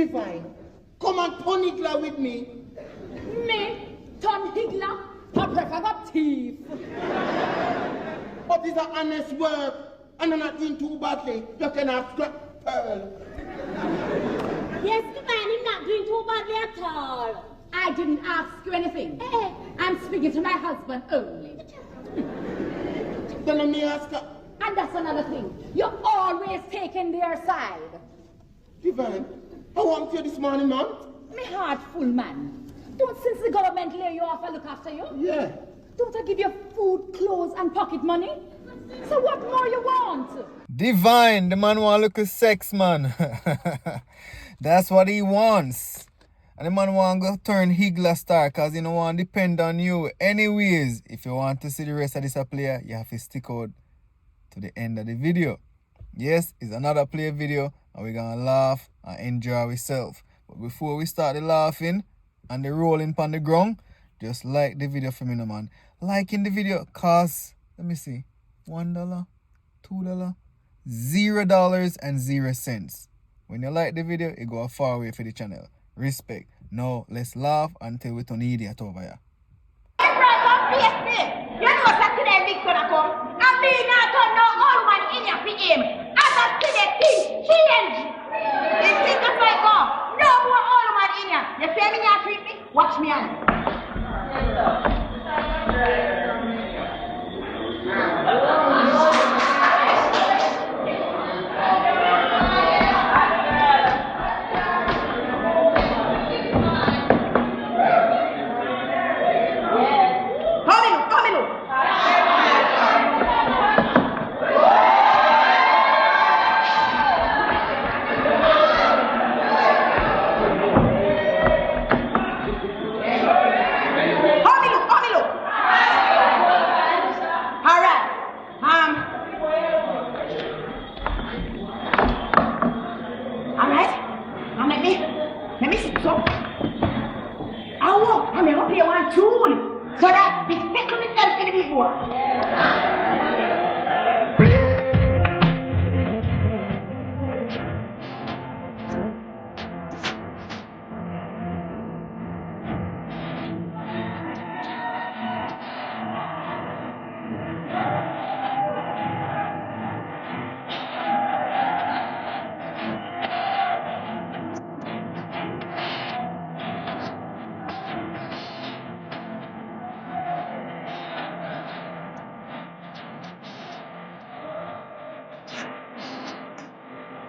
Divine, come and turn Higgler with me. Me? Turn Higgler? I prefer a thief. But it's an honest work, and I'm not doing too badly. You can have scrap pearl. Yes, Divine, I'm not doing too badly at all. I didn't ask you anything. I'm speaking to my husband only. Then let me ask her. And that's another thing. You're always taking their side. Divine, how want you this morning, man? Me heart full, man. Don't since the government lay you off, I look after you. Yeah. Don't I give you food, clothes, and pocket money? So what more you want? Divine, the man want to look at sex, man. That's what he wants. And the man want to turn Higgler star because he don't want to depend on you. Anyways, if you want to see the rest of this player, you have to stick out to the end of the video. Yes, it's another play video and we're going to laugh and enjoy ourselves. But before we start the laughing and the rolling on the ground, just like the video for me, no man. Liking the video costs, let me see, $1, $2, $0.00. When you like the video, it go a far way for the channel. Respect. Now, let's laugh until we turn idiot over here. You know that today big gonna come. I mean not turn no old man in your him. As I see the thing change. This thing just like go. No more old man in ya. You see me now treat me? Watch me on.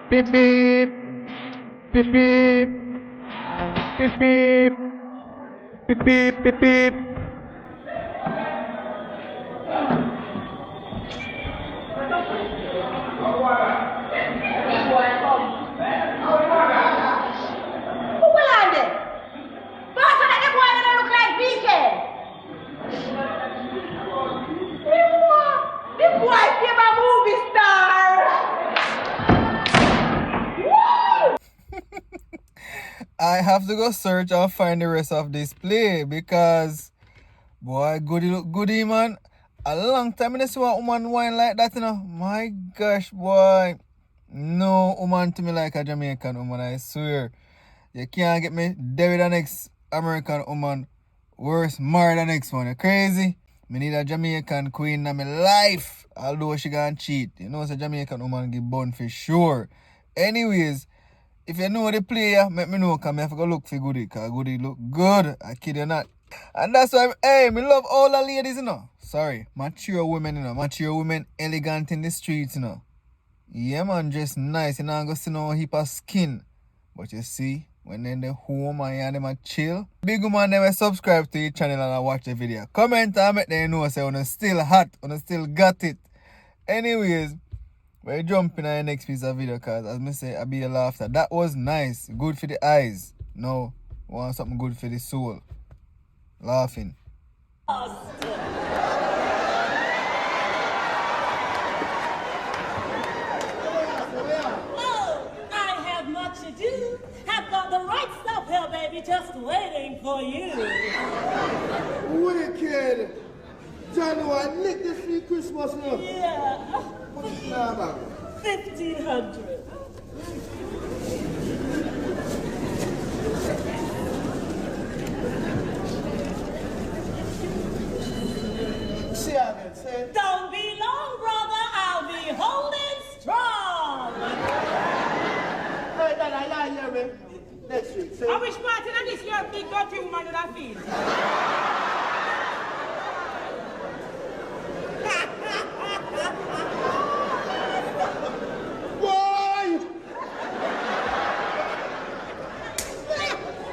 Beep beep, beep beep, beep beep, beep beep, beep beep. I have to go search and find the rest of this play because, boy, goody look goody, man. A long time I didn't see a woman whine like that, you know. My gosh, boy. No woman to me like a Jamaican woman, I swear. You can't get me there with the next American woman. Worse, marry the next one. You crazy? Me need a Jamaican queen in my life. Although she gonna cheat. You know, it's a Jamaican woman get born for sure. Anyways, if you know the player, let me know, because I have to go look for Goody, because Goody look good. I kid you not. And that's why, hey, me love all the ladies, you know. Sorry, mature women, you know. Mature women, elegant in the streets, you know. Yeah, man, just nice. You know, I'm going to see no heap of skin. But you see, when they're in the home and them a chill, big woman never subscribe to your channel and watch the video. Comment and make them know, say, when it's still hot, when it's still got it. Anyways, we're jumping on the next piece of video because, as I say, I be a laughter. That was nice. Good for the eyes. No, want something good for the soul. Laughing. Oh, I have much to do. Have got the right stuff here, baby, just waiting for you. Wicked. John, I lick this free Christmas now. Yeah. What's it now about? 1,500. Next week. So, I wish Martin and this your big dirty woman would have feel. boy!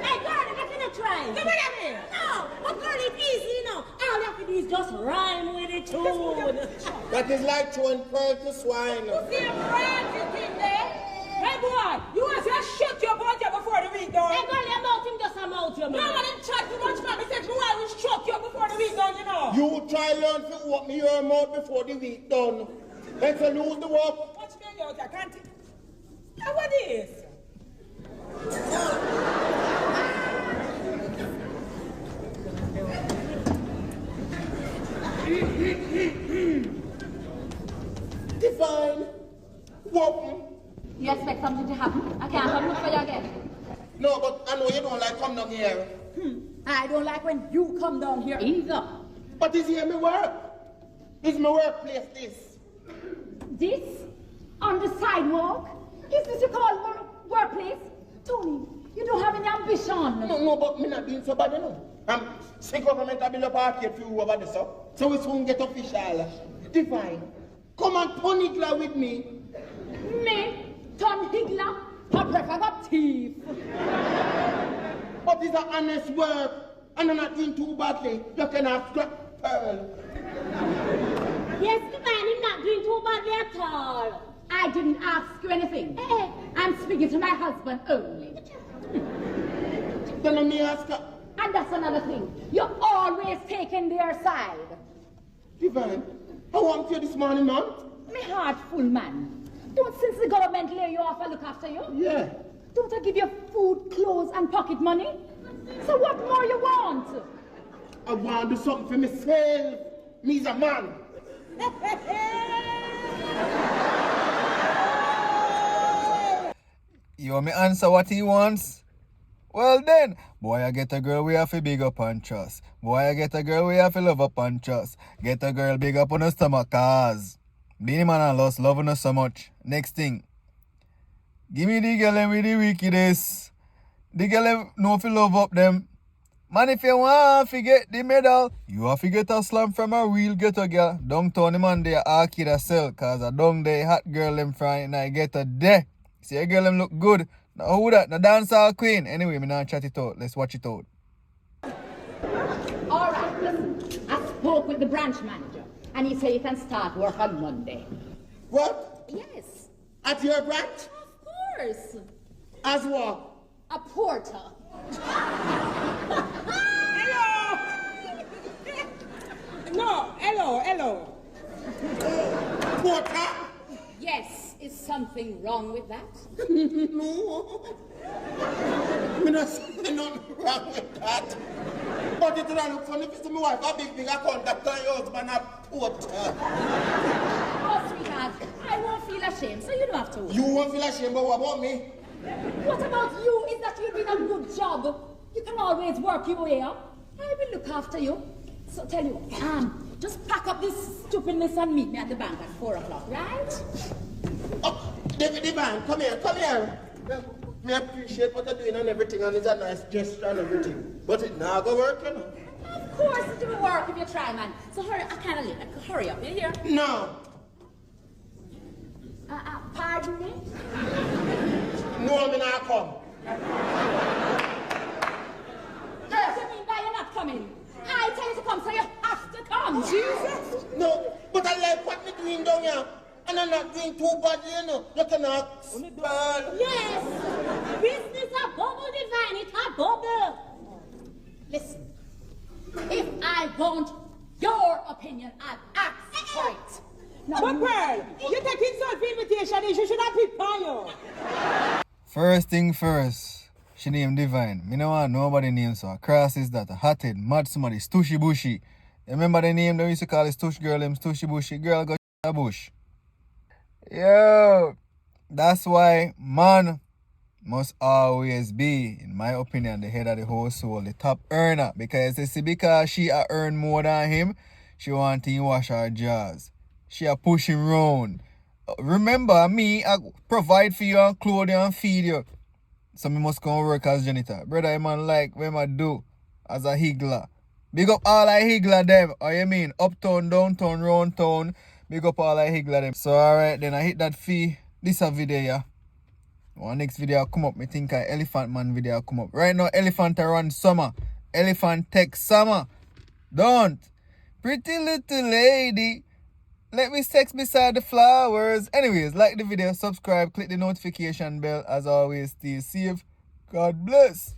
Hey, girl, you gonna try. Come here, here. No, but girl, it's easy, you know. All you have to do is just rhyme with it too. That is like throwing pearl to swine. See him right in there. Hey boy, you want to shut your mouth before the week done? Hey, girl, your mouth him just a mouth, you No, man. man, him chat too much, man. He said, you want to shut you before the week done, you know. You try learn to open your mouth before the week done. Let's lose the work. Watch me out, I can't. Now what is? Divine. Whooping. You expect something to happen? I can't come look for you again. No, but I know you don't like come down here. I don't like when you come down here either. But is here my work? Is my workplace this? This? On the sidewalk? Is this you call workplace? Tony, you don't have any ambition. No, but me not being so bad, you know. I'm sick government to build up arcade for you over there, so we soon get official. Divine, come and turn Hitler with me. Me? Tom Higgler? I prefer got thief. But it's an honest work, and I'm not doing too badly. You can have scrap pearl. Yes, the man is not doing too badly at all. I didn't ask you anything. I'm speaking to my husband only. Then let me ask her. And that's another thing. You're always taking their side. Divine, how want you this morning, man? Me heart full, man. Don't since the government lay you off and look after you? Yeah. Don't I give you food, clothes, and pocket money? So what more you want? I want to do something for myself. Me's a man. You want me answer what he wants? Well then, boy, I get a girl we have to big up and trust. Boy, I get a girl we have to love up and trust. Get a girl big up on her stomach, cause Beanie Man and lost loving her so much. Next thing, give me the girl with the wickedest. The girl know if you love up them. Man, if you want to get the medal, you have to get a slam from a real ghetto girl. Downtown the man there arcade a sell, cause a down there hot girl them Friday night get a there. See a girl them look good. Now who that? The dancehall queen. Anyway, me not chat it out. Let's watch it out. All right, listen. I spoke with the branch manager, and he said you can start work on Monday. What? Yes, At your branch? of course. As what? A porter. Hello! No, hello. Porter? Yes, is something wrong with that? No. Me not see nothing wrong with that. But it don't look funny if it's my wife a big account that tell your husband a porter. Oh, sweetheart, I won't feel ashamed, so you don't have to worry. You won't feel ashamed, but what about me? What about you? Is that you're doing a good job? You can always work your way up. I will look after you. So tell you what, just pack up this stupidness and meet me at the bank at 4 o'clock, right? Oh, Divine, come here. Me appreciate what you're doing and everything, and it's a nice gesture and everything. But it now go work, you know. Of course it will work if you try, man. So hurry, I can't leave. Hurry up, you hear? No. Pardon me? No, me not come. What do you mean by you're not coming? I tell you to come, so you have to come. Jesus. No, but I like what me doing down here. And I'm not doing too badly, you know. You cannot spell. Yes, business a bubble, Divine, it's a bubble. Listen, if I want your opinion, I'll ask for it. No, But Pearl, you take insult for invitation, you should have picked on you. First thing first, she named Divine. Me no want nobody name so. Cross is that, a hothead, mad somebody, Stushy Bushy. You remember the name they used to call the Stush girl, them Stushy Bushy? Girl got a bush. Yo, that's why man must always be, in my opinion, the head of the household, the top earner. Because you see, because she a earn more than him, she want to wash her jaws. She a push him round. Remember me, I provide for you and clothe you and feed you. So me must go and work as janitor. Brother, I man like what I do as a higgler. Big up all I higgler them. Or you mean uptown, downtown, round town. Big up all I higgler them. So alright, then I hit that fee. This a video, yeah. One next video come up, me think a Elephant Man video come up. Right now, Elephant are run summer. Elephant tech summer. Don't. Pretty little lady. Let me sex beside the flowers. Anyways, like the video, subscribe, click the notification bell. As always, stay safe. God bless.